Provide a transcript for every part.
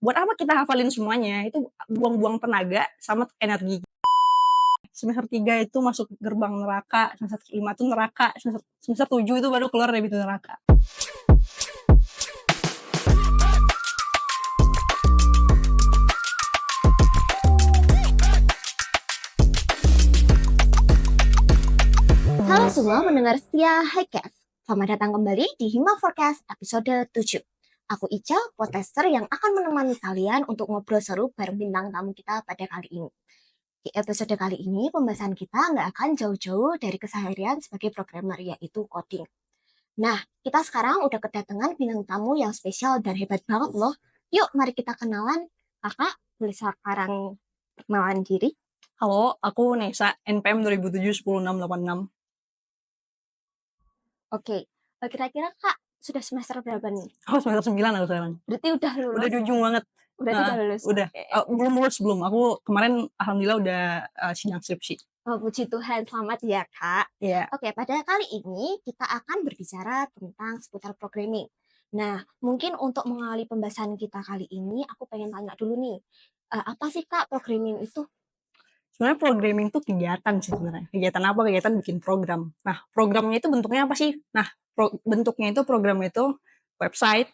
buat apa kita hafalin semuanya, itu buang-buang tenaga sama energi. Semester 3 itu masuk gerbang neraka, semester 5 itu neraka, semester 7 itu baru keluar dari pintu neraka. Halo semua pendengar setia Highcast. Selamat datang kembali di Hima Forecast episode 7. Aku Ica, podcaster yang akan menemani kalian untuk ngobrol seru bareng bintang tamu kita pada kali ini. Di episode kali ini, pembahasan kita nggak akan jauh-jauh dari keseharian sebagai programmer, yaitu coding. Nah, kita sekarang udah kedatangan bintang tamu yang spesial dan hebat banget loh. Yuk, mari kita kenalan. Kakak, boleh sekarang perkenalan diri? Halo, aku Nesa, NPM 2007-10686. Oke, kira-kira Kak sudah semester berapa nih? Oh, semester 9 aku sekarang. Berarti udah lulus? Udah di ujung banget. Berarti udah lulus? Udah. Belum lulus, belum. Aku kemarin alhamdulillah udah sidang skripsi. Oh, puji Tuhan, selamat ya Kak. Iya. Oke, pada kali ini kita akan berbicara tentang seputar programming. Nah, mungkin untuk mengawali pembahasan kita kali ini, aku pengen tanya dulu nih, apa sih Kak programming itu? Sebenarnya programming itu kegiatan sih sebenarnya. Kegiatan apa? Kegiatan bikin program. Nah, programnya itu bentuknya apa sih? Nah, bentuknya itu program itu website,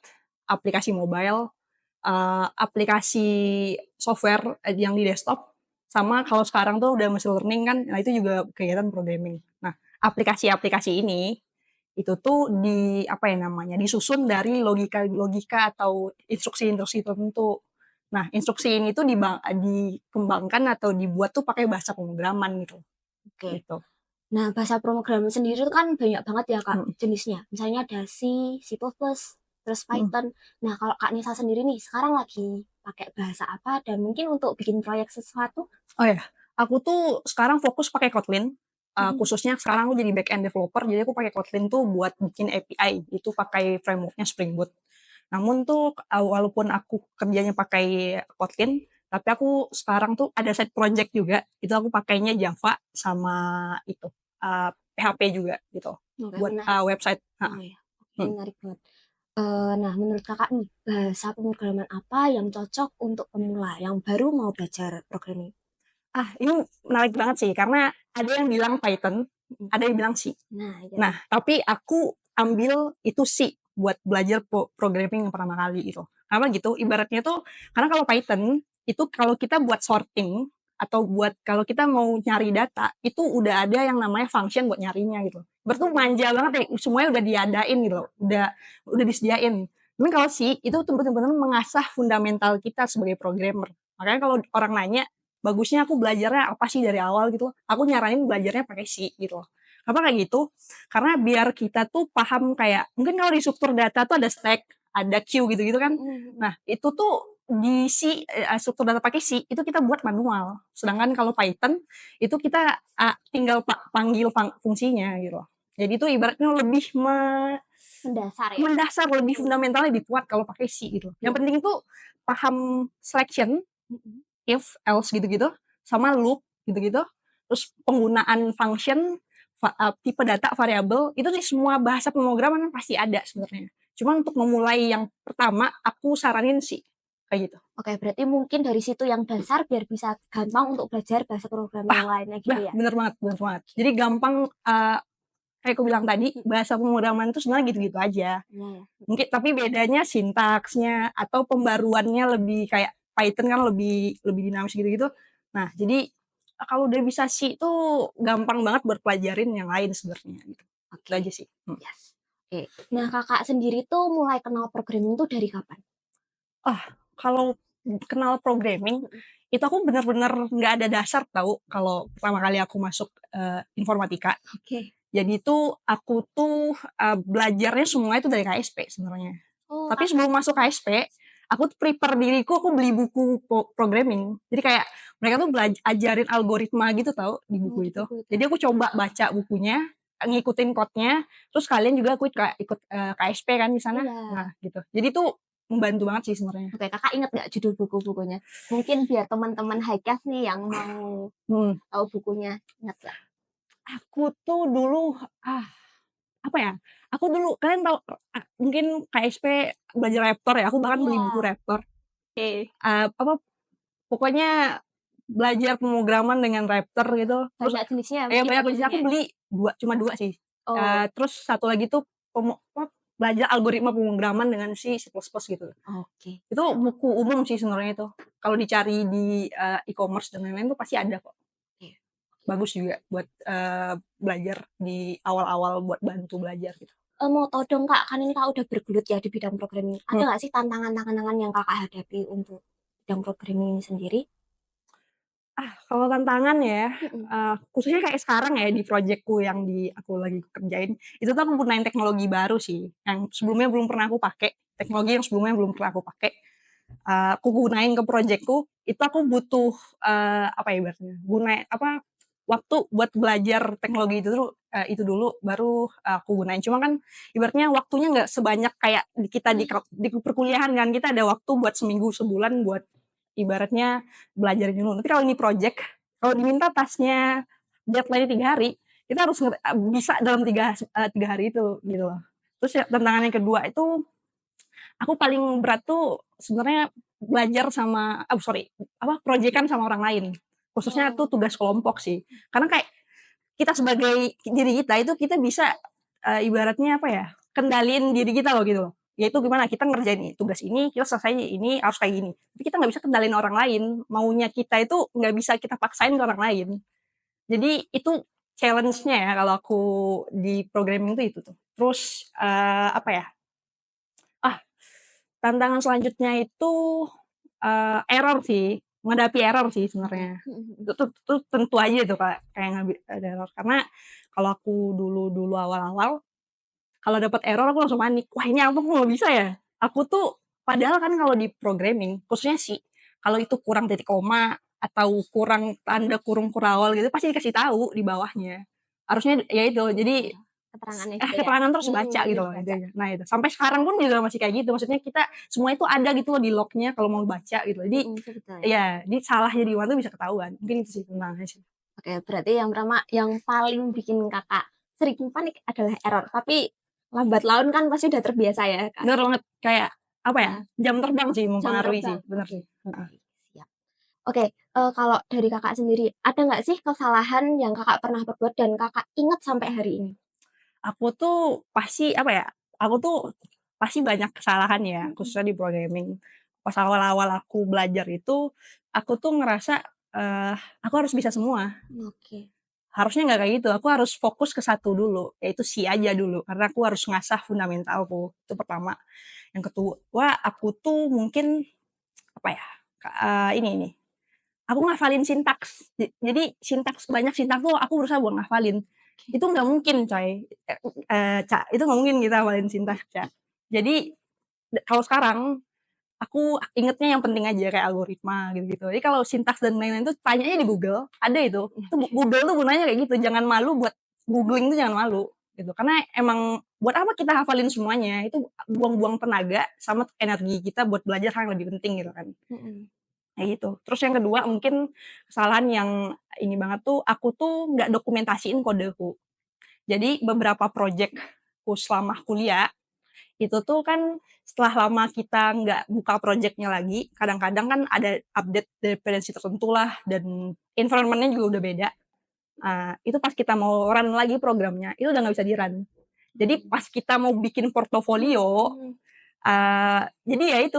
aplikasi mobile, aplikasi software yang di desktop, sama kalau sekarang tuh udah machine learning kan, nah itu juga kegiatan programming. Nah, aplikasi-aplikasi ini itu tuh disusun dari logika atau instruksi-instruksi tertentu. Nah, instruksi ini tuh dikembangkan atau dibuat tuh pakai bahasa pemrograman gitu. Oke. Gitu. Nah, bahasa pemrograman sendiri itu kan banyak banget ya Kak jenisnya. Misalnya ada C, C++, terus Python. Nah, kalau Kak Nisa sendiri nih, sekarang lagi pakai bahasa apa? Dan mungkin untuk bikin proyek sesuatu? Oh ya, aku tuh sekarang fokus pakai Kotlin. Khususnya sekarang aku jadi back-end developer, jadi aku pakai Kotlin tuh buat bikin API, itu pakai frameworknya Spring Boot. Namun tuh walaupun aku kerjanya pakai Kotlin, tapi aku sekarang tuh ada side project juga, itu aku pakainya Java sama itu PHP juga gitu, buat website. Oh ya, menarik banget. Nah, menurut kakak nih, bahasa pemrograman apa yang cocok untuk pemula yang baru mau belajar programming? Ini menarik banget sih, karena ada yang bilang Python, ada yang bilang C. Nah, tapi aku ambil itu C buat belajar programming yang pertama kali gitu. Karena gitu, ibaratnya tuh, karena kalau Python, itu kalau kita buat sorting, atau kalau kita mau nyari data, itu udah ada yang namanya function buat nyarinya gitu. Berarti manja banget ya, semuanya udah diadain gitu, udah disediain. Tapi kalau C, itu benar-benar mengasah fundamental kita sebagai programmer. Makanya kalau orang nanya, bagusnya aku belajarnya apa sih dari awal gitu, aku nyaranin belajarnya pakai C gitu. Kenapa kayak gitu? Karena biar kita tuh paham kayak, mungkin kalau di struktur data tuh ada stack, ada queue gitu-gitu kan. Nah, itu tuh di C, struktur data pakai C, itu kita buat manual. Sedangkan kalau Python, itu kita tinggal panggil fungsinya gitu. Jadi itu ibaratnya lebih mendasar, lebih fundamental, lebih kuat kalau pakai C gitu. Yang penting tuh paham selection, if, else gitu-gitu, sama loop gitu-gitu, terus penggunaan function, tipe data, variabel, itu sih semua bahasa pemrograman pasti ada sebenarnya. Cuma untuk memulai yang pertama, aku saranin sih kayak gitu. Oke, berarti mungkin dari situ yang dasar biar bisa gampang untuk belajar bahasa pemrograman yang lainnya gitu ya? Bener banget. Jadi gampang, kayak aku bilang tadi, bahasa pemrograman itu sebenarnya gitu-gitu aja. Mungkin tapi bedanya sintaksnya atau pembaruannya lebih kayak Python kan lebih dinamis gitu-gitu. Nah, jadi kalau udah bisa C itu gampang banget buat pelajarin yang lain sebenarnya gitu. Itu aja sih. Yes. Oke. Nah, kakak sendiri tuh mulai kenal programming tuh dari kapan? Kalau kenal programming, itu aku benar-benar nggak ada dasar tahu kalau pertama kali aku masuk informatika. Jadi itu aku tuh belajarnya semua itu dari KSP sebenarnya. Tapi sebelum masuk KSP, aku prepare diriku, aku beli buku programming. Jadi kayak mereka tuh ajarin algoritma gitu tahu di buku itu. Jadi aku coba baca bukunya, ngikutin code-nya, terus kalian juga aku ikut KSP kan di sana. Nah, gitu. Jadi tuh membantu banget sih sebenarnya. Oke, kakak inget gak judul buku-bukunya? Mungkin biar teman-teman Highcast nih yang mau tahu bukunya, ingat gak? Aku tuh dulu apa ya? Aku dulu kalian tahu mungkin KSP belajar Raptor ya. Aku bahkan beli buku Raptor. Apa, pokoknya belajar pemrograman dengan Raptor gitu. Terus Banyak jenisnya ya mesti banyak jenisnya, aku programnya. beli cuma 2 sih. Oh, Terus satu lagi tuh belajar algoritma pemrograman dengan C++ gitu. oke. Itu buku umum sih sebenarnya itu. Kalau dicari di e-commerce dan lain-lain tuh pasti ada kok. Oke. Bagus juga buat belajar di awal-awal buat bantu belajar gitu. Mau tahu dong Kak, kan ini Kak udah bergelut ya di bidang programming. Ada nggak sih tantangan-tantangan yang Kakak hadapi untuk bidang programming ini sendiri? Kalau tantangan ya, Mhm. khususnya kayak sekarang ya di projekku yang aku lagi kerjain, itu tuh aku gunain teknologi baru sih, yang sebelumnya belum pernah aku pakai, teknologi yang sebelumnya belum pernah aku pakai. Aku gunain ke projekku, itu aku butuh, apa ya ibaratnya, waktu buat belajar teknologi itu dulu baru aku gunain. Cuma kan ibaratnya waktunya nggak sebanyak kayak kita di perkuliahan kan, kita ada waktu buat seminggu, sebulan buat ibaratnya belajar dulu. Tapi kalau ini project, kalau diminta tasnya deadline-nya 3 hari, kita harus bisa dalam 3 hari itu gitu loh. Terus ya tantangan yang kedua itu, aku paling berat tuh sebenarnya belajar sama projekan sama orang lain. Khususnya tuh Oh, tugas kelompok sih. Karena kayak kita sebagai diri kita itu kita bisa ibaratnya apa ya, kendaliin diri kita loh gitu loh. Yaitu gimana kita ngerjain tugas ini, kita selesaiin ini harus kayak gini. Tapi kita nggak bisa kendaliin orang lain. Maunya kita itu nggak bisa kita paksain ke orang lain. Jadi itu challenge-nya ya kalau aku di programming itu tuh. Terus apa ya? Ah, tantangan selanjutnya itu error sih, menghadapi error sih oke. sebenarnya. Mhm mhm. Itu tentu aja itu Kak, kayak ada error. Karena kalau aku dulu awal-awal, kalau dapat error aku langsung panik, "Wah ini apa kok nggak bisa ya?" Aku tuh padahal kan kalau di programming, khususnya sih, kalau itu kurang titik koma atau kurang tanda kurung kurawal gitu pasti dikasih tahu di bawahnya. Harusnya ya itu, jadi Iya, keterangannya gitu ya? keterangan terus baca gitu Harus loh baca. intinya. Nah itu, sampai sekarang pun juga masih kayak gitu, maksudnya kita semua itu ada gitu loh di log-nya kalau mau baca gitu. Jadi Itu betul ya. ya, jadi salahnya di mana tuh bisa ketahuan. Mungkin itu sih tantangannya sih. Oke, berarti yang pertama yang paling bikin Kakak sering panik adalah error, tapi lambat laun kan pasti udah terbiasa ya, Kak? Bener banget, kayak apa ya, Nah, jam terbang sih jam mempengaruhi sih, terbang. bener Oke, sih, heeh. baik, siap. Oke, kalau dari Kakak sendiri, ada nggak sih kesalahan yang Kakak pernah perbuat dan Kakak ingat sampai hari ini? Aku tuh pasti apa ya, aku tuh pasti banyak kesalahan ya, Mhm. khususnya di programming. Pas awal-awal aku belajar itu, aku tuh ngerasa, aku harus bisa semua. Oke. Harusnya nggak kayak gitu, aku harus fokus ke satu dulu, yaitu C aja dulu, karena aku harus ngasah fundamentalku, itu pertama. Yang kedua, aku tuh mungkin apa ya, ini, aku ngafalin sintaks. Jadi banyak sintaks tuh aku berusaha buat ngafalin. Itu nggak mungkin coy, itu nggak mungkin kita hafalin sintaks, Ca. Jadi, kalau sekarang, aku ingetnya yang penting aja kayak algoritma gitu-gitu. Jadi kalau sintaks dan lain-lain tuh tanyanya di Google, ada itu. Itu Oke. Google tuh gunanya kayak gitu, jangan malu buat googling tuh jangan malu, gitu. Karena emang buat apa kita hafalin semuanya, itu buang-buang tenaga sama energi kita buat belajar hal yang lebih penting gitu kan. Mhm. Kayak gitu. Terus yang kedua mungkin kesalahan yang ini banget tuh, aku tuh nggak dokumentasiin kodeku. Jadi beberapa projekku selama kuliah, itu tuh kan setelah lama kita nggak buka projeknya lagi, kadang-kadang kan ada update dependensi tertentu lah dan environment-nya juga udah beda. Itu pas kita mau run lagi programnya, itu udah nggak bisa di-run. Jadi pas kita mau bikin portofolio, Mhm. jadi ya itu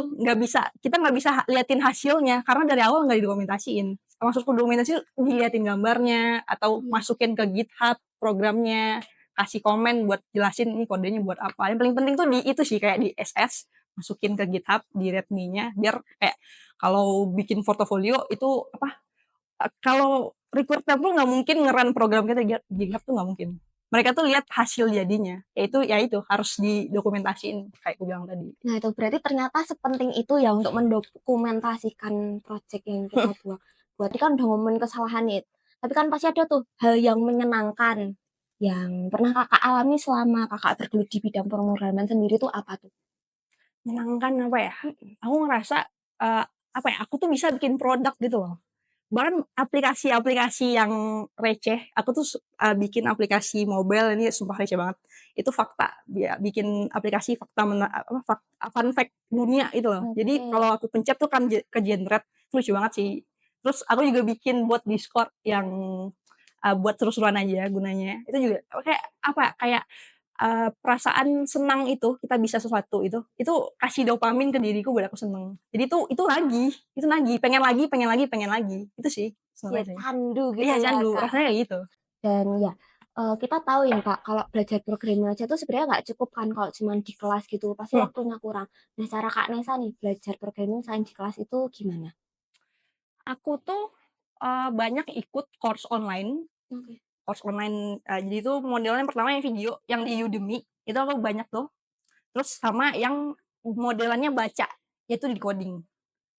kita nggak bisa liatin hasilnya karena dari awal nggak didokumentasiin. Maksudku dokumentasi diliatin gambarnya atau Iya. masukin ke GitHub programnya, kasih komen buat jelasin ini kodenya buat apa. Yang paling penting tuh di itu sih kayak di SS masukin ke GitHub di README-nya biar kayak kalau bikin portofolio itu apa, kalau recruiter tuh nggak mungkin nge-run program kita di GitHub tuh nggak mungkin. Mereka tuh lihat hasil jadinya, yaitu harus didokumentasiin kayak aku bilang tadi. Nah, itu berarti ternyata sepenting itu ya untuk mendokumentasikan project yang kita buat. Berarti kan udah ngomongin kesalahan nih. Tapi kan pasti ada tuh hal yang menyenangkan yang pernah Kakak alami selama Kakak bergelut di bidang pemrograman sendiri tuh apa tuh? Menyenangkan apa ya, Mhm. aku ngerasa, eee, apa ya, aku tuh bisa bikin produk gitu loh. bahkan aplikasi-aplikasi yang receh, aku tuh bikin aplikasi mobile ini sumpah receh banget. Itu fakta, ya bikin aplikasi fakta fun fact dunia itu loh. Jadi kalau aku pencet tuh kan ke-generate, lucu banget sih. Terus aku juga bikin buat Discord yang buat seru-seruan aja gunanya. Itu juga kayak perasaan senang itu, kita bisa sesuatu itu kasih dopamin ke diriku buat aku seneng. Jadi itu nagih, pengen lagi, itu sih Ya sebenarnya sih. candu gitu Iya ya, candu, Kak. rasanya kayak gitu. Dan ya, kita tahu ya Kak, kalau belajar programming aja tuh sebenarnya nggak cukup kan kalau cuman di kelas gitu, pasti Hmm, waktunya kurang. Nah, cara Kak Nesa nih belajar programming selain di kelas itu gimana? aku tuh banyak ikut Oke. course online, jadi itu modelnya pertama yang video yang di Udemy, itu aku banyak tuh. Terus sama yang modelannya baca, yaitu di coding.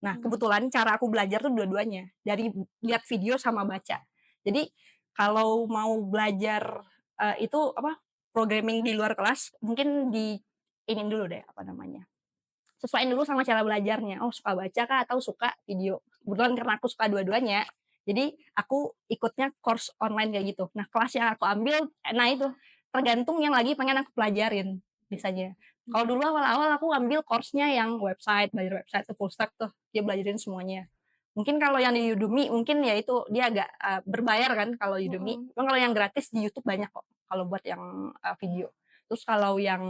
Nah, kebetulan cara aku belajar tuh dua-duanya, dari lihat video sama baca. Jadi kalau mau belajar programming di luar kelas, mungkin ini dulu deh apa namanya, sesuaiin dulu sama cara belajarnya. Oh, suka baca kah atau suka video? Kebetulan karena aku suka dua-duanya, jadi aku ikutnya course online kayak gitu. Nah, kelas yang aku ambil, nah itu tergantung yang lagi pengen aku pelajarin biasanya. Kalau dulu awal-awal aku ambil course-nya yang belajar website full stack tuh, dia belajarin semuanya. Mungkin kalau yang di Udemy mungkin ya itu dia agak berbayar kan kalau Udemy. Mhm. Cuma kalau yang gratis di YouTube banyak kok kalau buat yang video. Terus kalau yang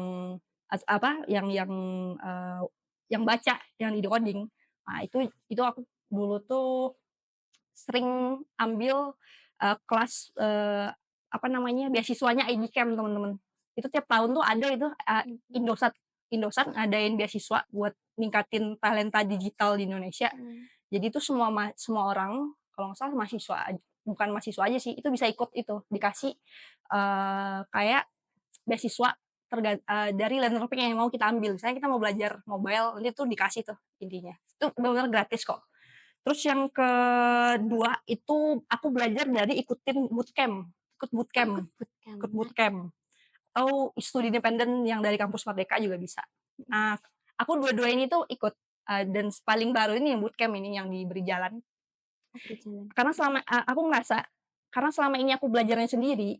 eee, yang baca, yang di decoding, nah itu aku dulu tuh sering ambil kelas beasiswanya IDCAM teman-teman. Itu tiap tahun tuh ada itu Indosat Indosat ngadain beasiswa buat ningkatin talenta digital di Indonesia. Jadi itu semua orang kalau nggak salah bukan mahasiswa aja sih, itu bisa ikut itu, dikasih kayak beasiswa dari learning topik yang mau kita ambil. Misalnya kita mau belajar mobile, nanti tuh dikasih tuh intinya. Itu benar-benar gratis kok. Terus yang kedua itu aku belajar dari ikut bootcamp, ikut Bootcamp. bootcamp atau studi independen yang dari kampus Merdeka juga bisa. Nah, aku dua-dua ini tuh ikut dan paling baru ini yang bootcamp ini yang diberi jalan. Berjalan. Karena aku ngerasa karena selama ini aku belajarnya sendiri,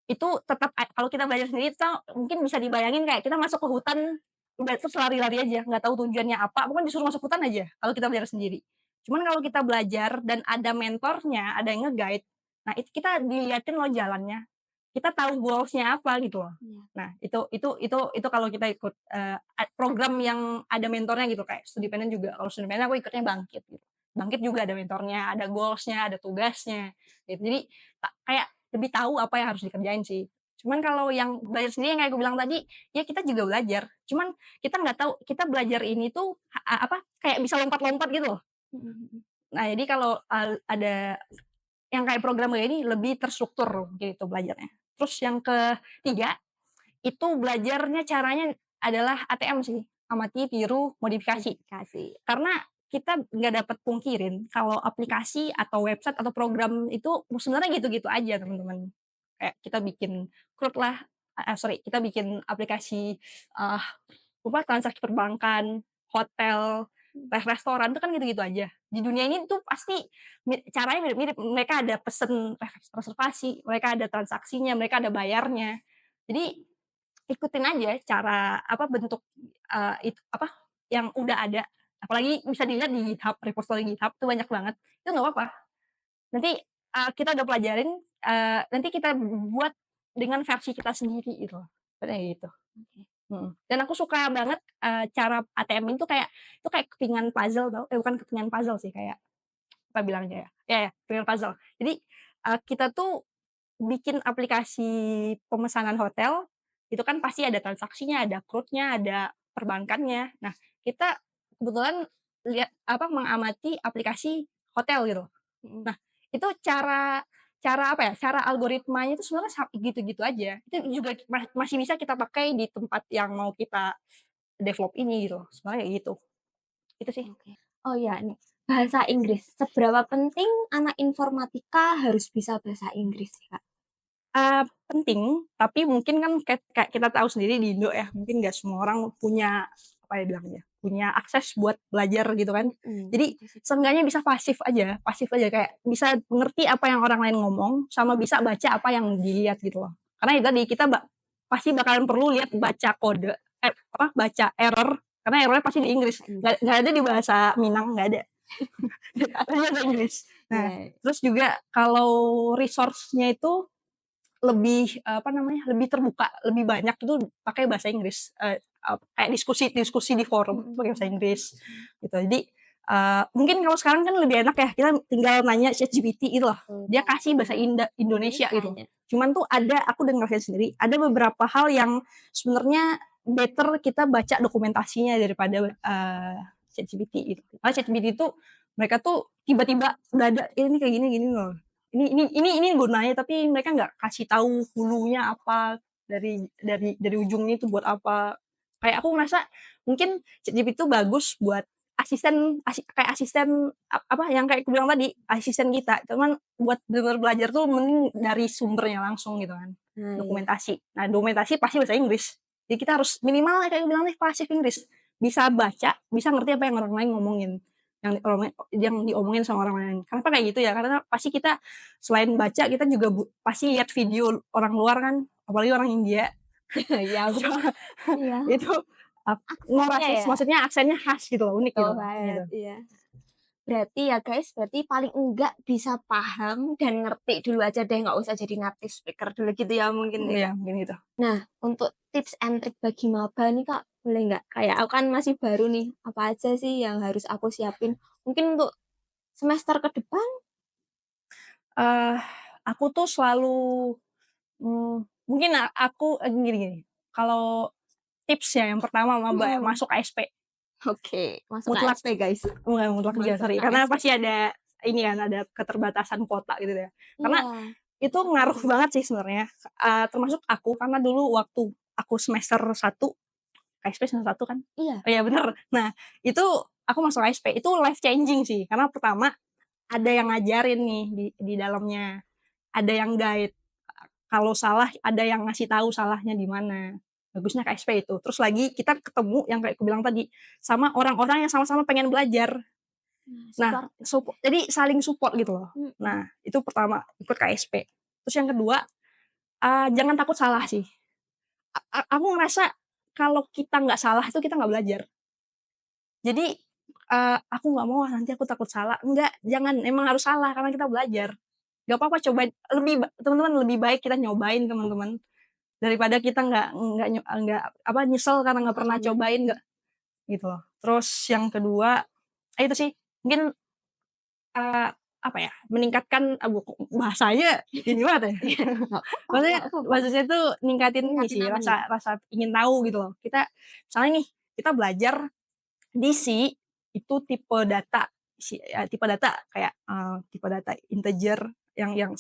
itu tetap kalau kita belajar sendiri itu mungkin bisa dibayangin kayak kita masuk ke hutan, udah terus lari-lari aja, nggak tahu tujuannya apa, pokoknya disuruh masuk hutan aja kalau kita belajar sendiri. Cuman kalau kita belajar dan ada mentornya, ada yang nge-guide, nah itu kita diliatin loh jalannya, kita tahu goals-nya apa gitu loh. Iya. Nah itu kalau kita ikut, program yang ada mentornya gitu kayak studi independen juga, kalau studi independen aku ikutnya Bangkit gitu. Bangkit juga ada mentornya, ada goals-nya, ada tugasnya, gitu. Jadi kayak lebih tahu apa yang harus dikerjain sih. Cuman kalau yang belajar sendiri yang kayak aku bilang tadi, ya kita juga belajar. Cuman kita nggak tahu kita belajar ini tuh kayak bisa lompat-lompat gitu loh. Mhm. Nah, jadi kalau ada yang kayak program kayak ini lebih terstruktur gitu belajarnya. Terus yang ketiga, itu belajarnya caranya adalah ATM sih, amati, tiru, modifikasi. Kasih. Karena kita nggak dapat pungkirin kalau aplikasi atau website atau program itu sebenarnya gitu-gitu aja teman-teman. Kayak kita bikin CRUD lah, kita bikin aplikasi, eee, transaksi perbankan, hotel, restoran itu kan gitu-gitu aja. Di dunia ini tuh pasti caranya mirip-mirip, mereka ada pesen reservasi, mereka ada transaksinya, mereka ada bayarnya. Jadi ikutin aja cara bentuk, yang udah ada, apalagi bisa dilihat di GitHub, repository GitHub tuh banyak banget, itu nggak apa-apa. Nanti, kita udah pelajarin, nanti kita buat dengan versi kita sendiri gitu loh, kayak gitu. Oke. Dan aku suka banget, cara ATM itu kayak kepingan puzzle tau, bukan kepingan puzzle sih, kayak apa bilangnya ya, ya kepingan puzzle. Jadi, kita tuh bikin aplikasi pemesanan hotel, itu kan pasti ada transaksinya, ada CRUD-nya, ada perbankannya. Nah, kita kebetulan mengamati aplikasi hotel gitu. Mhm. Nah, itu cara cara cara algoritmanya itu sebenarnya gitu-gitu aja. Itu juga masih bisa kita pakai di tempat yang mau kita develop ini gitu, sebenarnya kayak gitu. Itu sih. Oke. Oh ya nih, bahasa Inggris. Seberapa penting anak informatika harus bisa bahasa Inggris sih, Kak? Penting, tapi mungkin kan kayak kayak kita tahu sendiri di Indo ya, mungkin nggak semua orang punya apa ya bilangnya, punya akses buat belajar gitu kan. Jadi Gitu sih. seenggaknya bisa pasif aja kayak bisa mengerti apa yang orang lain ngomong sama bisa baca apa yang dilihat gitu loh. Karena itu tadi kita pasti bakalan perlu lihat baca kode, baca error karena errornya pasti di Inggris. Nggak ada di bahasa Minang, nggak ada. Ada bahasa Inggris. Nah, terus juga kalau resource-nya itu lebih lebih terbuka, lebih banyak itu pakai bahasa Inggris. Kayak diskusi di forum pakai bahasa Inggris gitu. Jadi mungkin kalau sekarang kan lebih enak ya, kita tinggal nanya ChatGPT itu loh. Dia kasih bahasa Indonesia gitu. Cuman tuh aku dengar sendiri, ada beberapa hal yang sebenarnya better kita baca dokumentasinya daripada ChatGPT gitu. Karena ChatGPT itu mereka tuh tiba-tiba udah ada ini kayak gini loh. Ini gunanya, tapi mereka nggak kasih tahu hulunya apa, dari ujungnya itu buat apa. Kayak aku merasa mungkin ChatGPT itu bagus buat kayak asisten apa yang kayak aku bilang tadi, asisten kita. Cuman buat benar belajar tuh mending dari sumbernya langsung gitu kan. Dokumentasi. Nah, dokumentasi pasti bahasa Inggris. Jadi kita harus minimal kayak aku bilang nih pasif Inggris. Bisa baca, bisa ngerti apa yang orang lain ngomongin. Yang diomongin sama orang lain. Kenapa kayak gitu ya? Karena pasti kita selain baca kita juga pasti lihat video orang luar kan, apalagi orang India. Iya, iya. Itu maksudnya aksennya khas gitu loh, unik gitu. Iya. Berarti ya guys, paling enggak bisa paham dan ngerti dulu aja deh, nggak usah jadi native speaker dulu gitu ya mungkin ya. Iya, mungkin gitu. Nah, untuk tips and trick bagi maba nih Kak, boleh nggak? Kayak aku kan masih baru nih, apa aja sih yang harus aku siapin? Mungkin untuk semester ke depan? Aku tuh selalu mungkin aku gini, kalau tips ya yang pertama maba masuk ASP. Oke, masuk Mutlak ASP guys. mutlak Masuk sorry. ke Karena ASP. pasti ada ini kan, ada keterbatasan kuota gitu ya. Karena Iya. itu ngaruh banget sih sebenarnya. Termasuk aku karena dulu waktu aku semester 1 KSP semester 1 kan? Iya. Oh iya bener. Nah, itu aku masuk KSP, itu life changing sih. Karena pertama, ada yang ngajarin nih di dalamnya. Ada yang guide. Kalau salah, ada yang ngasih tahu salahnya di mana. Bagusnya KSP itu. Terus lagi kita ketemu yang kayak aku bilang tadi, sama orang-orang yang sama-sama pengen belajar. Nah, jadi saling support gitu loh. Nah, itu pertama, ikut KSP. Terus yang kedua, jangan takut salah sih. Aku ngerasa kalau kita nggak salah itu kita nggak belajar. Jadi aku nggak mau nanti aku takut salah. Enggak, jangan, emang harus salah karena kita belajar. Gak apa-apa cobain, teman-teman lebih baik kita nyobain teman-teman daripada kita nggak nyesel karena nggak pernah cobain nggak gitu loh. Terus yang kedua itu sih mungkin apa ya, meningkatkan bahasanya ini banget ya. Maksudnya tuh ningkatin ini sih rasa ingin tahu gitu loh. Kita misalnya nih kita belajar di itu tipe data kayak tipe data integer yang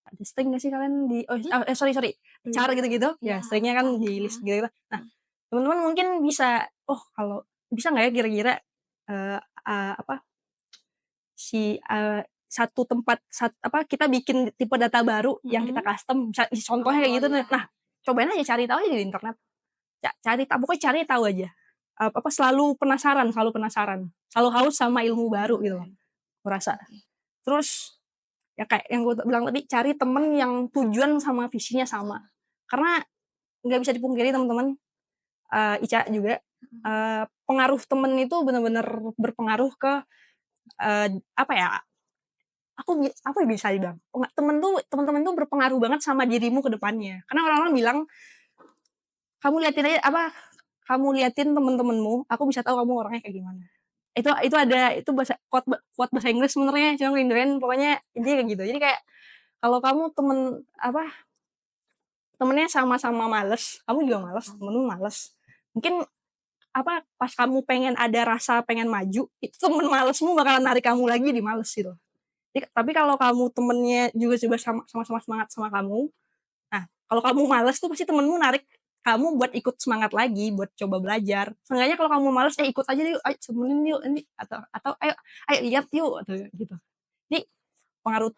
ada string nggak sih kalian sorry char gitu-gitu ya, stringnya kan di list gitu. Nah, teman-teman mungkin bisa kalau bisa nggak ya kira-kira satu tempat kita bikin tipe data baru yang kita custom, contohnya kayak gitu. Nah, cobain aja cari tahu aja di internet. Pokoknya cari tahu aja. Selalu penasaran, selalu haus sama ilmu baru gitu loh, aku rasa. Terus ya kayak yang gue bilang tadi, cari temen yang tujuan sama visinya sama. Karena nggak bisa dipungkiri teman-teman, Ica juga, pengaruh temen itu benar-benar berpengaruh ke apa ya? Apa ya bisa dibilang? Teman-teman tuh berpengaruh banget sama dirimu ke depannya. Karena orang-orang bilang, kamu liatin temen-temenmu, aku bisa tahu kamu orangnya kayak gimana. Itu quote bahasa Inggris sebenarnya, cuma ngindoin pokoknya intinya kayak gitu. Jadi kayak kalau kamu temennya sama-sama males, kamu juga males, temenmu males. Mungkin pas kamu ada rasa pengen maju, itu temen malesmu bakalan narik kamu lagi di males gitu. Tapi kalau kamu temennya juga sama-sama semangat sama kamu, nah kalau kamu males tuh pasti temenmu narik kamu buat ikut semangat lagi, buat coba belajar. Seenggaknya kalau kamu males, ikut aja yuk, ayo temenin yuk, ini atau ayo lihat yuk, atau gitu. Jadi pengaruh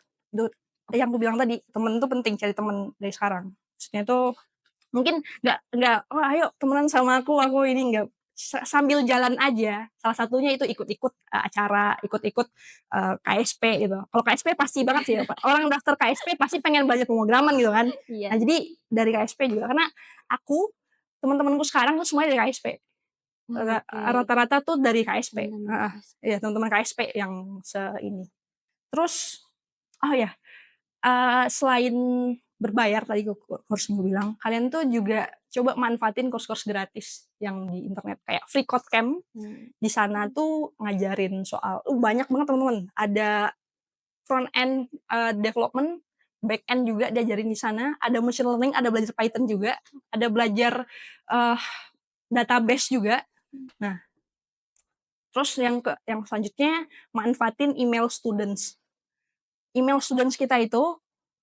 yang aku bilang tadi, temen itu penting, cari temen dari sekarang. Maksudnya tuh mungkin nggak ayo temenan sama aku ini nggak. sambil jalan aja. Salah satunya itu ikut-ikut acara, ikut-ikut KSP gitu. Kalau KSP pasti banget sih, orang daftar KSP pasti pengen belajar pemrograman gitu kan. Iya. Nah jadi dari KSP juga, karena aku teman-temanku sekarang tuh semuanya dari KSP. Rata-rata tuh dari KSP. Iya, teman-teman KSP yang ini. Terus selain berbayar tadi course gue bilang, kalian tuh juga coba manfaatin course-course gratis yang di internet kayak Free Code Camp. Di sana tuh ngajarin soal banyak banget teman-teman. Ada front end development, back end juga diajarin di sana. Ada machine learning, ada belajar Python juga, ada belajar database juga. Nah, terus yang selanjutnya manfaatin email students. Email students kita itu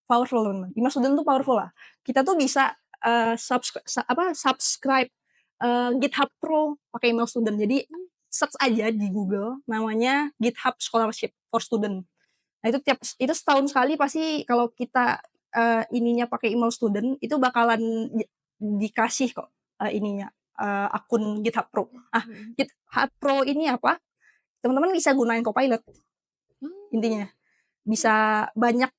powerful, teman-teman. Email student tuh powerful lah. Kita tuh bisa subscribe GitHub Pro pakai email student. Jadi search aja di Google namanya GitHub Scholarship for Student. Nah itu setahun sekali pasti kalau kita ininya pakai email student itu bakalan dikasih kok akun GitHub Pro. GitHub Pro ini apa? Teman-teman bisa gunain Copilot. Intinya bisa banyak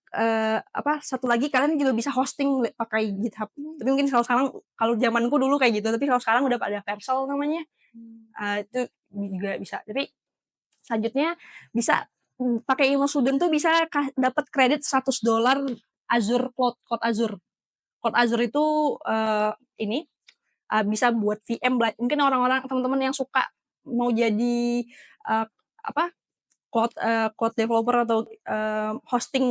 satu lagi kalian juga bisa hosting pakai GitHub. Tapi mungkin kalau zamanku dulu kayak gitu, tapi kalau sekarang udah ada Vercel namanya. Itu juga bisa. Tapi selanjutnya bisa pakai email student tuh bisa dapat kredit $100 Azure Cloud Azure. Cloud Azure itu bisa buat VM. Mungkin orang-orang teman-teman yang suka mau jadi cloud developer atau hosting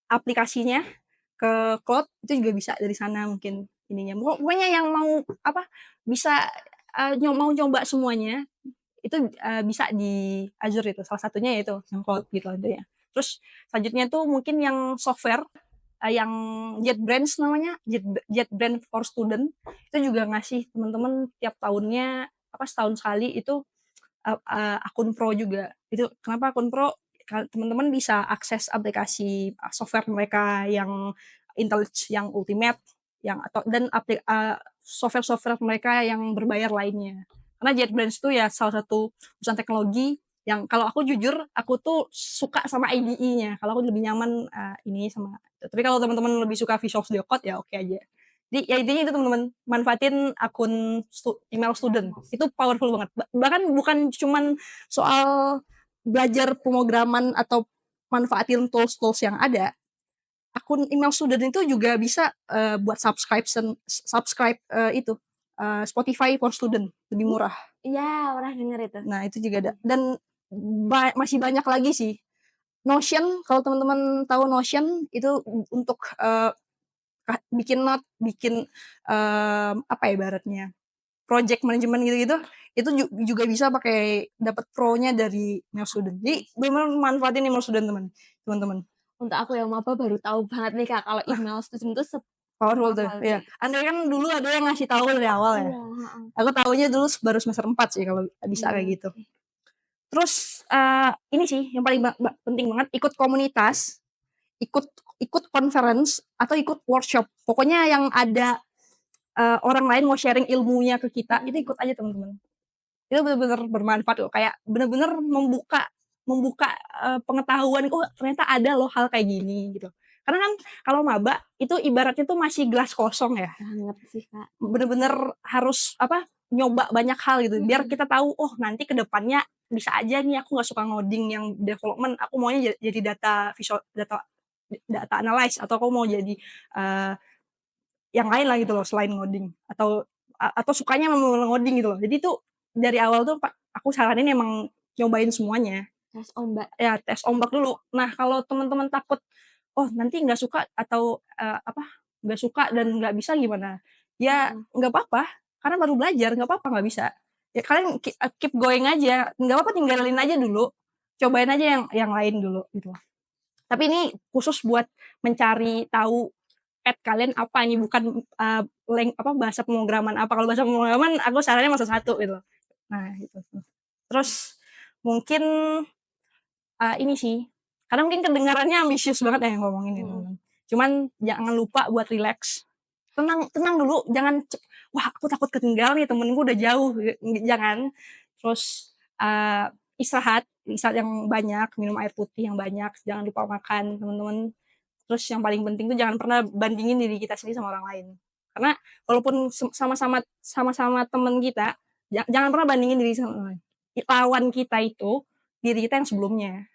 aplikasinya ke cloud itu juga bisa dari sana mungkin ininya. Pokoknya yang mau bisa mau coba semuanya itu bisa di Azure itu. Salah satunya itu yang cloud gitu ya. Terus selanjutnya tuh mungkin yang software yang JetBrains namanya, JetBrains for Student itu juga ngasih teman-teman tiap tahunnya setahun sekali itu akun pro juga. Itu kenapa akun pro? Teman-teman bisa akses aplikasi software mereka yang IntelliJ, yang Ultimate, dan software mereka yang berbayar lainnya. Karena JetBrains itu ya salah satu perusahaan teknologi yang kalau aku jujur aku tuh suka sama IDE-nya. Kalau aku lebih nyaman ini sama. Tapi kalau teman-teman lebih suka Visual Studio Code ya oke aja. Jadi ya intinya itu teman-teman, manfaatin akun email student. Itu powerful banget. Bahkan bukan cuman soal belajar pemrograman atau manfaatin tools-tools yang ada. Akun email student itu juga bisa buat subscribe Spotify for student, lebih murah. Iya, pernah denger itu. Nah, itu juga ada. Dan masih banyak lagi sih. Notion, kalau teman-teman tahu Notion itu untuk bikin note, bikin ibaratnya project management gitu-gitu, itu juga bisa pakai dapat pro-nya dari email student. Jadi benar manfaatin email student teman-teman. Untuk aku yang maba baru tahu banget nih Kak kalau email student itu powerful tuh. Iya. Andre kan dulu ada yang ngasih tahu dari awal ya. Aku tahunya dulu baru semester 4 sih kalau bisa kayak gitu. Terus ini sih yang paling penting banget, ikut komunitas, ikut conference atau ikut workshop. Pokoknya yang ada orang lain mau sharing ilmunya ke kita, itu ikut aja teman-teman. Itu benar-benar bermanfaat loh, kayak benar-benar membuka pengetahuan, ternyata ada loh hal kayak gini gitu. Karena kan kalau maba itu ibaratnya tuh masih gelas kosong ya. Banget sih Kak. Bener-bener harus nyoba banyak hal gitu, biar kita tahu nanti kedepannya bisa aja nih aku nggak suka ngoding yang development, aku maunya jadi data analyze, atau aku mau jadi yang lain lah gitu loh selain ngoding, atau sukanya memang ngoding gitu loh. Jadi tuh dari awal tuh aku saranin emang nyobain semuanya. Tes ombak. Ya, tes ombak dulu. Nah, kalau teman-teman takut nanti nggak suka atau nggak suka dan nggak bisa gimana? Ya nggak apa-apa, karena baru belajar, nggak apa-apa nggak bisa. Ya kalian keep going aja, nggak apa-apa, tinggalin aja dulu, cobain aja yang lain dulu gitu. Tapi ini khusus buat mencari tahu kalian apa ini, bukan bahasa pemrograman apa. Kalau bahasa pemrograman aku sarannya masa 1 gitu. Nah, gitu. Terus mungkin ini sih, karena mungkin kedengarannya ambisius banget ya yang ngomongin ini. Cuman jangan lupa buat relax. Tenang dulu, jangan wah aku takut ketinggalan nih temenku udah jauh, jangan. Terus istirahat yang banyak, minum air putih yang banyak, jangan lupa makan teman-teman. Terus yang paling penting tuh jangan pernah bandingin diri kita sendiri sama orang lain. Karena walaupun sama-sama teman kita, jangan pernah bandingin diri sama orang lain. Lawan kita itu diri kita yang sebelumnya.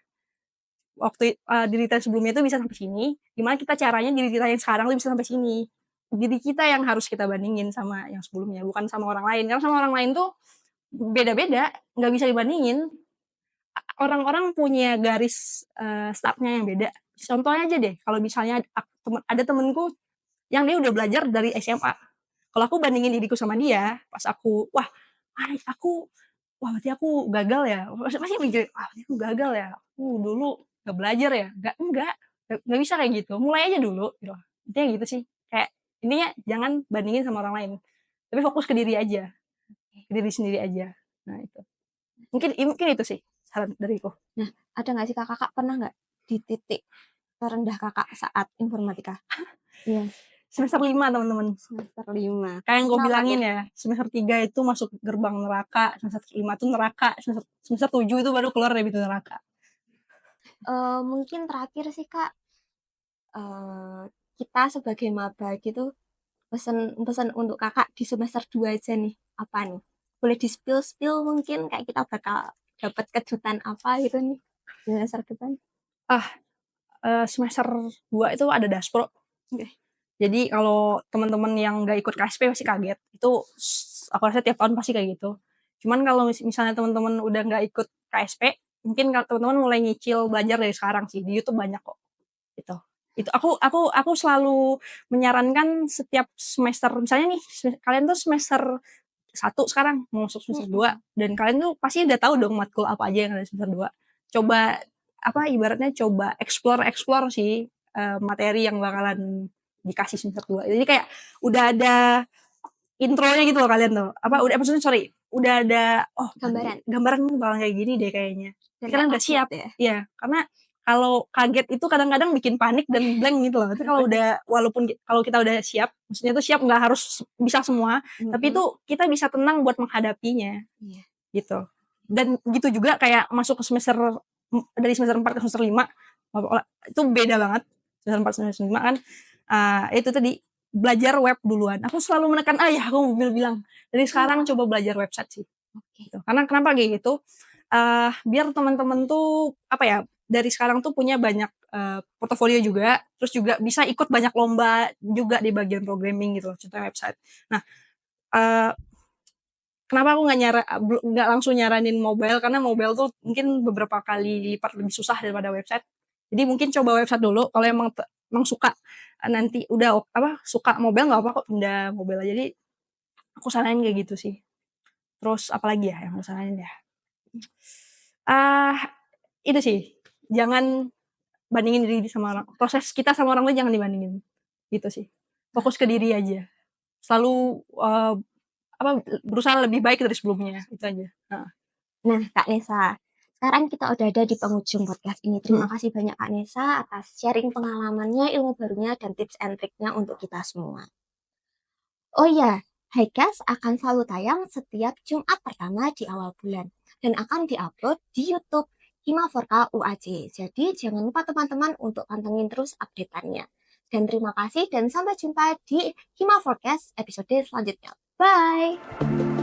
Waktu diri kita sebelumnya itu bisa sampai sini, gimana kita caranya diri kita yang sekarang tuh bisa sampai sini. Diri kita yang harus kita bandingin sama yang sebelumnya, bukan sama orang lain. Karena sama orang lain tuh beda-beda, nggak bisa dibandingin. Orang-orang punya garis startnya yang beda. Contohnya aja deh, kalau misalnya ada temenku yang dia udah belajar dari SMA. Kalau aku bandingin diriku sama dia, pas aku, berarti aku gagal ya. Pasti mikir, berarti aku gagal ya. Aku dulu nggak belajar ya. Nggak bisa kayak gitu. Mulai aja dulu. Gitu. Intinya gitu sih. Kayak intinya jangan bandingin sama orang lain. Tapi fokus ke diri aja. Ke diri sendiri aja. Nah itu. Mungkin itu sih saran dariku. Nah, ada nggak sih kakak pernah nggak di titik terendah kakak saat informatika? Iya. Semester 5 teman-teman. Semester 5. Kayak yang gue bilangin ya, semester 3 itu masuk gerbang neraka, semester 5 itu neraka, semester 7 itu baru keluar dari pintu neraka. Mungkin terakhir sih kak, kita sebagai maba gitu, pesan untuk kakak di semester 2 aja nih, apa nih? Boleh di spill mungkin kayak kita bakal dapat kejutan apa gitu nih di semester depan? Semester 2 itu ada daspro. Okay. Jadi kalau teman-teman yang nggak ikut KSP pasti kaget. Itu aku rasa tiap tahun pasti kayak gitu. Cuman kalau misalnya teman-teman udah nggak ikut KSP, mungkin teman-teman mulai nyicil belajar dari sekarang sih. Di YouTube banyak kok. Gitu. Itu aku selalu menyarankan setiap semester, misalnya nih kalian tuh semester 1 sekarang mau masuk semester 2 dan kalian tuh pasti udah tahu dong matkul apa aja yang ada semester 2. Coba ibaratnya coba explore sih materi yang bakalan dikasih semester 2. Jadi kayak udah ada intronya gitu loh kalian tuh. Udah ada gambaran bakal kayak gini deh kayaknya. Kalian udah siap ya. Iya, karena kalau kaget itu kadang-kadang bikin panik dan blank gitu loh. Tapi kalau kalau kita udah siap, maksudnya tuh siap nggak harus bisa semua, tapi itu kita bisa tenang buat menghadapinya. Gitu. Dan gitu juga kayak masuk ke dari semester 4 ke semester 5, itu beda banget. Semester 4 semester 5 kan itu tadi belajar web duluan. Aku selalu menekan aku bilang dari sekarang coba belajar website sih. Gitu. Karena kenapa kayak gitu? Biar teman-teman tuh dari sekarang tuh punya banyak portofolio juga, terus juga bisa ikut banyak lomba juga di bagian programming gitu loh, contohnya website. Nah, kenapa aku nggak langsung nyaranin mobile, karena mobile tuh mungkin beberapa kali lipat lebih susah daripada website. Jadi mungkin coba website dulu, kalau emang suka nanti udah suka mobile nggak apa kok pindah mobile aja. Jadi aku saranin kayak gitu sih. Terus apalagi ya yang aku saranin ya? Itu sih, jangan bandingin diri sama orang. Proses kita sama orang lain jangan dibandingin. Gitu sih. Fokus ke diri aja. Selalu berusaha lebih baik dari sebelumnya. Itu aja. Nah, Kak Nesa, sekarang kita udah ada di penghujung podcast ini. Terima kasih banyak Kak Nesa atas sharing pengalamannya, ilmu barunya, dan tips and triknya untuk kita semua. Oh iya, Highcast akan selalu tayang setiap Jumat pertama di awal bulan dan akan diupload di YouTube Hima4K UAJ. Jadi jangan lupa teman-teman untuk pantengin terus update-annya. Dan terima kasih dan sampai jumpa di Hima4Cast episode selanjutnya. Bye!